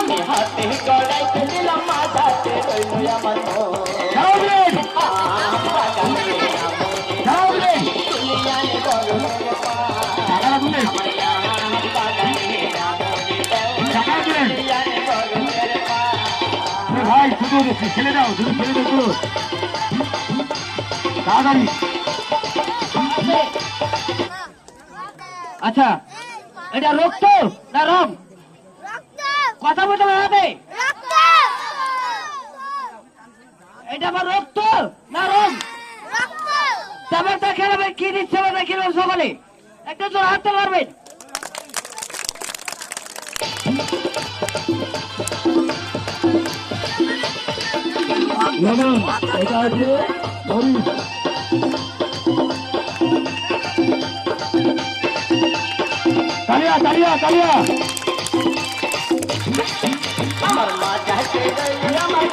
আমি হাতে গড়াইতে দিলাম মাথাতে রইল আমার ভাই শুধু ছেলে দাও শুধু ছেলে দাও তাড়াতাড়ি। আচ্ছা এটা রক্ত না রং? কথা বলতে হবে। এটা আমার রক্ত না রং? খেলাবে কি দিচ্ছে খেলবেন সকলে একটা জোর হাতে পারবেন। এটা হচ্ছে কালিয়া কালিয়া কালিয়া আমার মা যাচ্ছে আমার